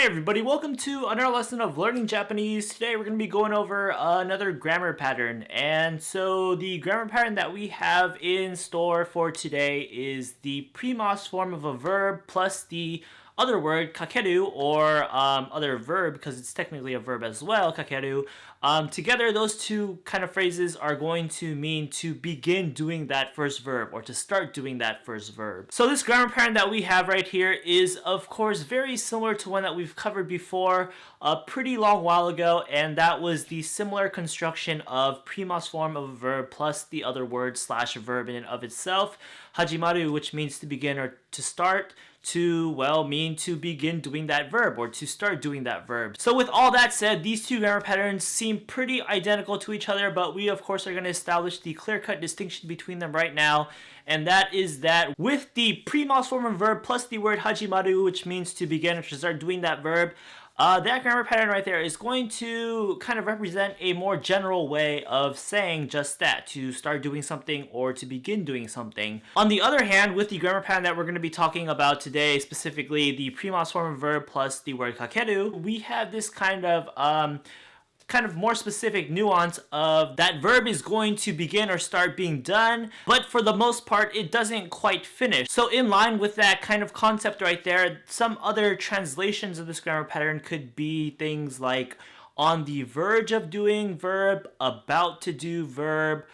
Hey everybody, welcome to another lesson of learning Japanese. Today we're going to be going over another grammar pattern. And so the grammar pattern that we have in store for today is the pre-mas form of a verb plus the other word, kakeru, or other verb, because it's technically a verb as well, kakeru. Together, those two kind of phrases are going to mean to begin doing that first verb, or to start doing that first verb. So this grammar pattern that we have right here is, of course, very similar to one that we've covered before a pretty long while ago, and that was the similar construction of pre-mas form of a verb plus the other word slash verb in and of itself, hajimaru, which means to begin or to start, to, well, mean to begin doing that verb or to start doing that verb. So with all that said, these two grammar patterns seem pretty identical to each other, but we of course are going to establish the clear-cut distinction between them right now, and that is that with the pre-mas form of verb plus the word hajimaru, which means to begin or to start doing that verb, that grammar pattern right there is going to kind of represent a more general way of saying just that, to start doing something or to begin doing something. On the other hand, with the grammar pattern that we're going to be talking about today, specifically the pre-mas form of verb plus the word kakeru, we have this kind of more specific nuance of that verb is going to begin or start being done, but for the most part, it doesn't quite finish. So in line with that kind of concept right there, some other translations of this grammar pattern could be things like on the verge of doing verb, about to do verb,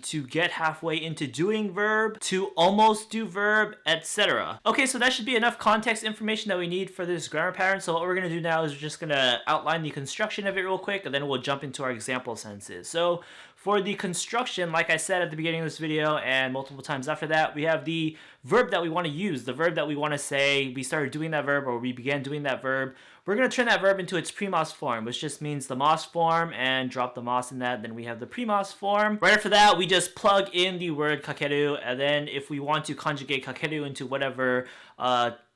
to get halfway into doing verb, to almost do verb, etc. Okay, so that should be enough context information that we need for this grammar pattern. So what we're going to do now is we're just going to outline the construction of it real quick, and then we'll jump into our example sentences. So for the construction, like I said at the beginning of this video and multiple times after that, we have the verb that we want to use, the verb that we want to say we started doing that verb or we began doing that verb. We're going to turn that verb into its pre-mas form, which just means the mas form, and drop the mas in that. Then we have the pre-mas form. Right after that, we just plug in the word kakeru, and then if we want to conjugate kakeru into whatever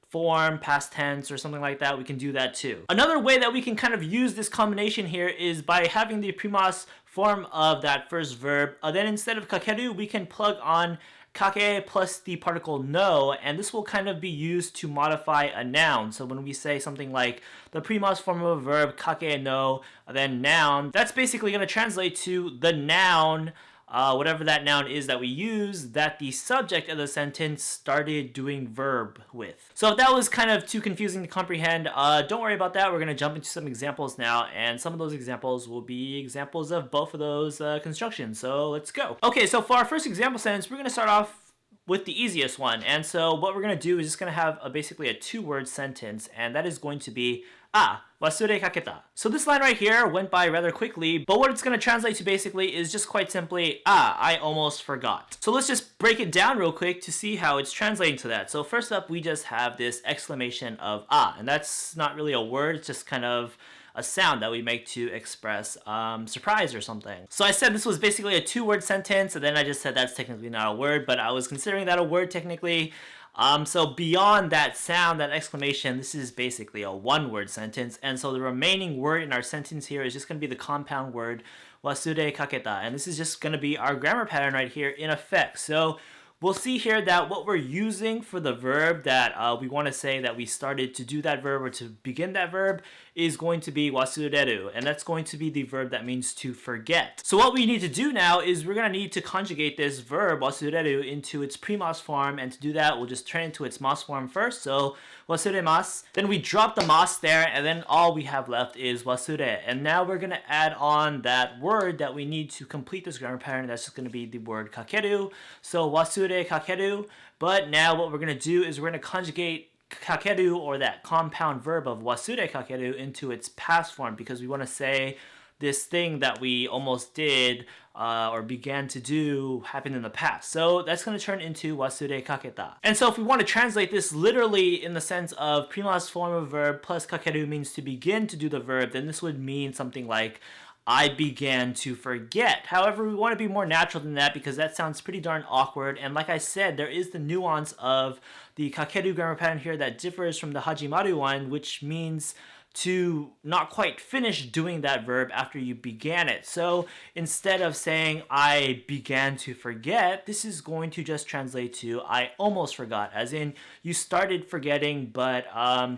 form, past tense, or something like that, we can do that too. Another way that we can kind of use this combination here is by having the pre-mas form of that first verb. Then instead of kakeru, we can plug on kake plus the particle no, and this will kind of be used to modify a noun. So when we say something like the pre-mas form of a verb, kake no, then noun, that's basically going to translate to the noun, whatever that noun is that we use, that the subject of the sentence started doing verb with. So if that was kind of too confusing to comprehend, don't worry about that. We're going to jump into some examples now, and some of those examples will be examples of both of those constructions. So let's go. Okay, so for our first example sentence, we're going to start off with the easiest one. And so what we're going to do is just going to have basically a two-word sentence, and that is going to be wasure kaketa. So this line right here went by rather quickly, but what it's going to translate to basically is just quite simply, I almost forgot. So let's just break it down real quick to see how it's translating to that. So first up, we just have this exclamation of and that's not really a word, it's just kind of a sound that we make to express surprise or something. So I said this was basically a two-word sentence, and then I just said that's technically not a word, but I was considering that a word technically. So beyond that sound, that exclamation, this is basically a one-word sentence, and so the remaining word in our sentence here is just going to be the compound word wasure kaketa, and this is just going to be our grammar pattern right here in effect. So we'll see here that what we're using for the verb that we want to say that we started to do that verb or to begin that verb is going to be wasureru, and that's going to be the verb that means to forget. So what we need to do now is we're going to need to conjugate this verb wasureru into its pre-mas form, and to do that we'll just turn it into its mas form first. So wasuremasu, then we drop the mas there, and then all we have left is wasure. And now we're going to add on that word that we need to complete this grammar pattern. That's just going to be the word kakeru. So wasure kakeru. But now what we're going to do is we're going to conjugate kakeru, or that compound verb of wasure kakeru, into its past form, because we want to say this thing that we almost did or began to do happened in the past. So that's going to turn into wasure kaketa. And so if we want to translate this literally in the sense of pre-mas form of verb plus kakeru means to begin to do the verb, then this would mean something like I began to forget. However, we want to be more natural than that because that sounds pretty darn awkward. And like I said, there is the nuance of the kakeru grammar pattern here that differs from the hajimaru one, which means to not quite finish doing that verb after you began it. So instead of saying I began to forget, this is going to just translate to I almost forgot, as in you started forgetting, but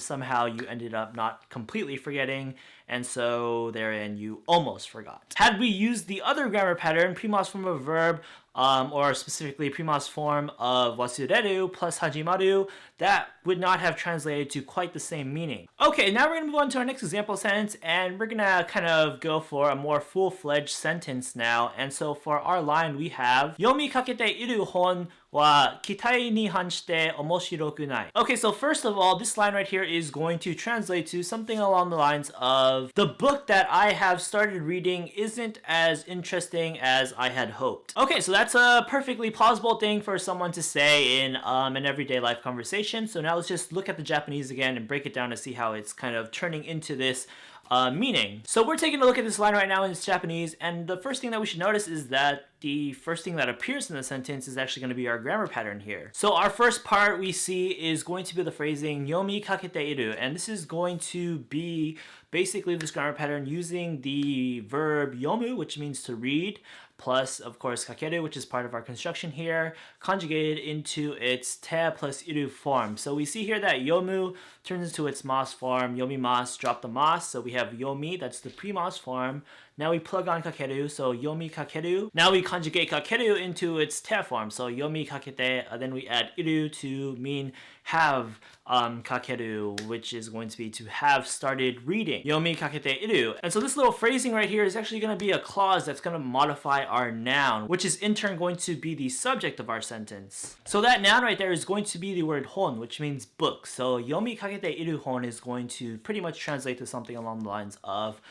somehow you ended up not completely forgetting, and so therein you almost forgot. Had we used the other grammar pattern, pre-mas-form of a verb, or specifically pre-mas-form of wasureru plus hajimaru, that would not have translated to quite the same meaning. Okay, now we're going to move on to our next example sentence, and we're going to kind of go for a more full-fledged sentence now. And so for our line, we have yomi kakete iru hon wa kitai ni hanshite omoshiroku nai. Okay, so first of all, this line right here is going to translate to something along the lines of the book that I have started reading isn't as interesting as I had hoped. Okay, so that's a perfectly plausible thing for someone to say in an everyday life conversation. So now let's just look at the Japanese again and break it down to see how it's kind of turning into this meaning. So we're taking a look at this line right now in its Japanese, and the first thing that we should notice is that the first thing that appears in the sentence is actually going to be our grammar pattern here. So our first part we see is going to be the phrasing yomi kakete iru, and this is going to be basically this grammar pattern using the verb yomu, which means to read, plus, of course, kakeru, which is part of our construction here, conjugated into its te plus iru form. So we see here that yomu turns into its mas form, yomimasu, drop the mas, so we have yomi, that's the pre-mas form. Now we plug on kakeru, so yomi kakeru. Now we conjugate kakeru into its te form, so yomi kakete, then we add iru to mean have kakeru, which is going to be to have started reading. Yomi kakete iru. And so this little phrasing right here is actually going to be a clause that's going to modify our noun, which is in turn going to be the subject of our sentence. So that noun right there is going to be the word hon, which means book. So yomi kakete iru hon is going to pretty much translate to something along the lines of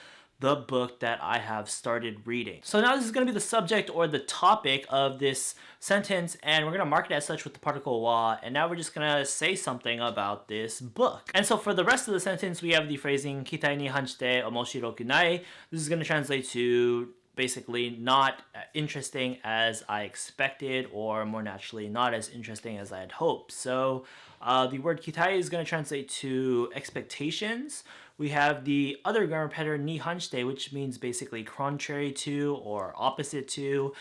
the book that I have started reading. So now this is going to be the subject or the topic of this sentence, and we're going to mark it as such with the particle wa, and now we're just going to say something about this book. And so for the rest of the sentence, we have the phrasing kitai ni hanshite omoshiroku nai. This is going to translate to basically not interesting as I expected, or more naturally, not as interesting as I had hoped. So the word kitai is going to translate to expectations. We have the other grammar pattern ni hanshite, which means basically contrary to or opposite to.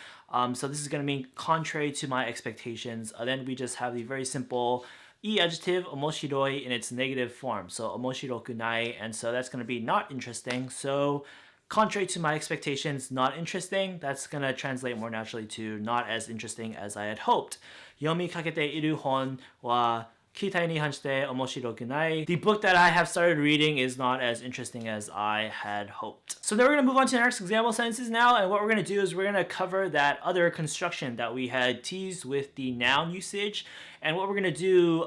So this is going to mean contrary to my expectations. Then we just have the very simple I adjective omoshiroi in its negative form. So omoshiroku nai, and so that's going to be not interesting. So contrary to my expectations, not interesting. That's going to translate more naturally to not as interesting as I had hoped. Yomi kakete iru hon wa kitai ni hanshite omoshiroku nai. The book that I have started reading is not as interesting as I had hoped. So then we're going to move on to the next example sentences now, and what we're going to do is we're going to cover that other construction that we had teased with the noun usage. And what we're going to do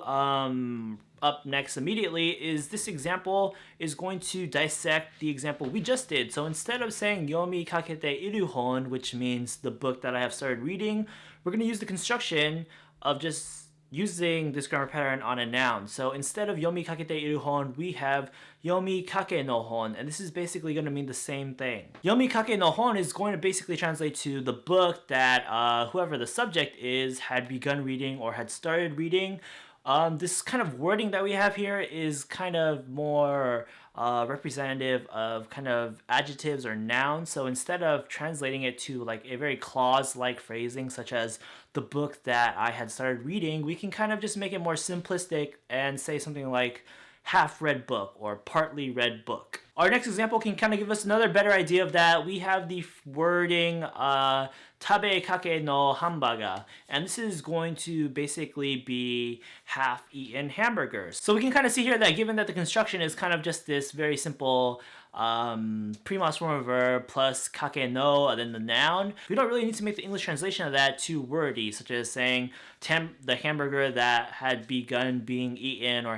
up next immediately is this example is going to dissect the example we just did. So instead of saying yomi kakete iru hon, which means the book that I have started reading, we're going to use the construction of just using this grammar pattern on a noun. So instead of yomi kakete iru hon, we have yomi kake no hon, and this is basically going to mean the same thing. Yomi kake no hon is going to basically translate to the book that whoever the subject is had begun reading or had started reading. This kind of wording that we have here is kind of more representative of kind of adjectives or nouns. So instead of translating it to like a very clause-like phrasing such as the book that I had started reading, we can kind of just make it more simplistic and say something like half-read book or partly read book. Our next example can kind of give us another better idea of that. We have the wording tabe kake no hamburger, and this is going to basically be half-eaten hamburgers. So we can kind of see here that given that the construction is kind of just this very simple pre-mas-form verb plus kake no and then the noun, we don't really need to make the English translation of that too wordy, such as saying the hamburger that had begun being eaten or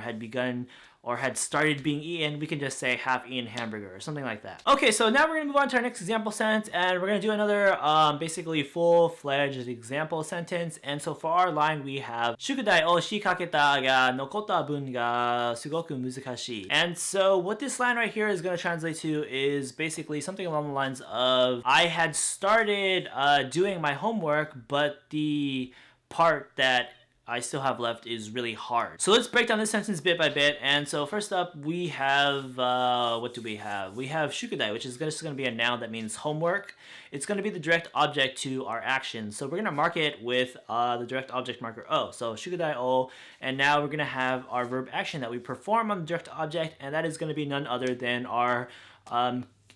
had started being eaten. We can just say half-eaten hamburger or something like that. Okay, so now we're going to move on to our next example sentence, and we're going to do another basically full-fledged example sentence. And so for our line, we have shukudai o shikaketa ga nokotta bun ga sugoku muzukashii. And so what this line right here is going to translate to is basically something along the lines of I had started doing my homework, but the part that I still have left is really hard. So let's break down this sentence bit by bit. And so first up, we have, what do we have? We have shukudai, which is just going to be a noun that means homework. It's going to be the direct object to our action. So we're going to mark it with the direct object marker o. So shukudai o, and now we're going to have our verb action that we perform on the direct object, and that is going to be none other than our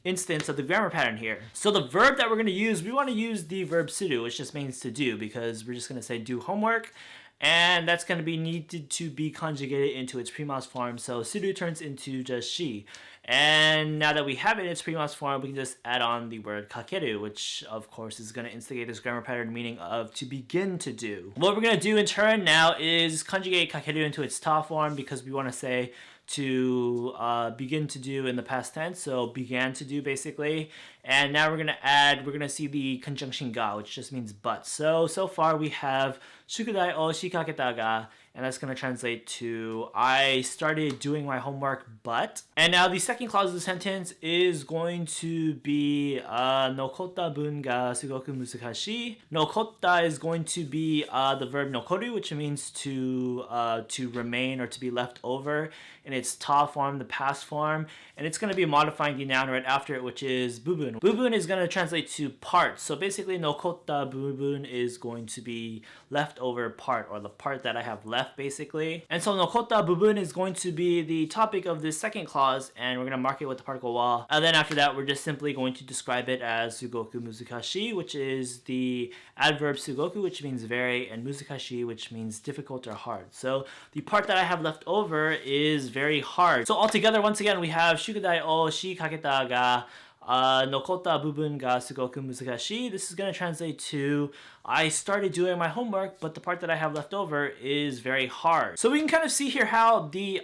instance of the grammar pattern here. So the verb that we're going to use, we want to use the verb sudo, which just means to do, because we're just going to say do homework, and that's going to be needed to be conjugated into its pre-mas form. So sudo turns into just she. And now that we have it in its pre-mas form, we can just add on the word kakeru, which of course is going to instigate this grammar pattern meaning of to begin to do. What we're going to do in turn now is conjugate kakeru into its ta form, because we want to say to begin to do in the past tense, so began to do basically. And now we're going to see the conjunction ga, which just means but. So far we have shukudai o shikaketa ga, and that's going to translate to I started doing my homework but. And now the second clause of the sentence is going to be nokotta bun ga sugoku muzukashii. Nokotta is going to be the verb nokoru, which means to remain or to be left over in its ta form, the past form, and it's going to be modifying the noun right after it, which is bubun. Bubun is going to translate to part. So basically nokotta bubun is going to be leftover part, or the part that I have left basically. And so nokotta bubun is going to be the topic of this second clause, and we're going to mark it with the particle wa. And then after that, we're just simply going to describe it as sugoku muzukashii, which is the adverb sugoku, which means very, and muzukashii, which means difficult or hard. So the part that I have left over is very hard. So altogether, once again, we have shukudai o shi kaketa ga nokotta bubun ga sugoku muzukashii. This is going to translate to I started doing my homework, but the part that I have left over is very hard. So we can kind of see here how the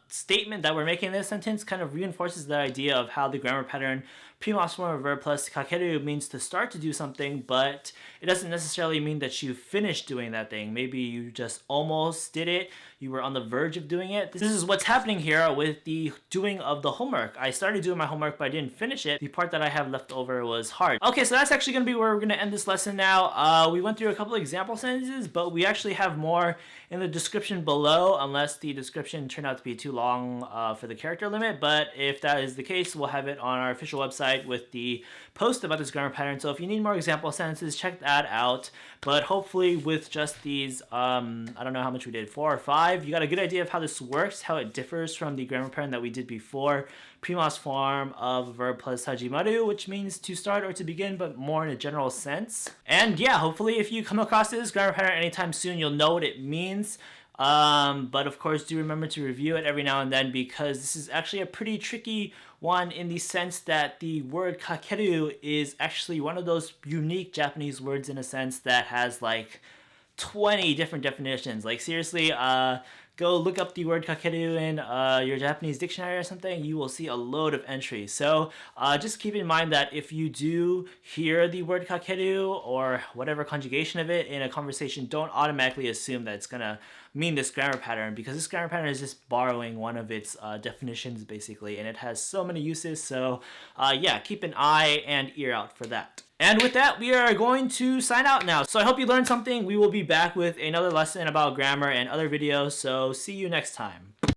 statement that we're making in this sentence kind of reinforces the idea of how the grammar pattern pre-mas-Form verb plus kakeru means to start to do something, but it doesn't necessarily mean that you finished doing that thing. Maybe you just almost did it. You were on the verge of doing it. This is what's happening here with the doing of the homework. I started doing my homework, but I didn't finish it. The part that I have left over was hard. Okay, so that's actually going to be where we're going to end this lesson now. We went through a couple example sentences, but we actually have more in the description below, unless the description turned out to be too long for the character limit. But if that is the case, we'll have it on our official website with the post about this grammar pattern. So if you need more example sentences, check that out. But hopefully with just these, I don't know how much we did, 4 or 5, you got a good idea of how this works, how it differs from the grammar pattern that we did before. Pre-mas form of verb plus hajimaru, which means to start or to begin, but more in a general sense. And yeah, hopefully if you come across this grammar pattern anytime soon, you'll know what it means. But of course, do remember to review it every now and then, because this is actually a pretty tricky one in the sense that the word kakeru is actually one of those unique Japanese words in a sense that has like 20 different definitions. Like seriously, go look up the word kakeru in your Japanese dictionary or something. You will see a load of entries. So just keep in mind that if you do hear the word kakeru or whatever conjugation of it in a conversation, don't automatically assume that it's going to mean this grammar pattern, because this grammar pattern is just borrowing one of its definitions basically, and it has so many uses. So yeah, keep an eye and ear out for that. And with that, we are going to sign out now. So I hope you learned something. We will be back with another lesson about grammar and other videos. So see you next time.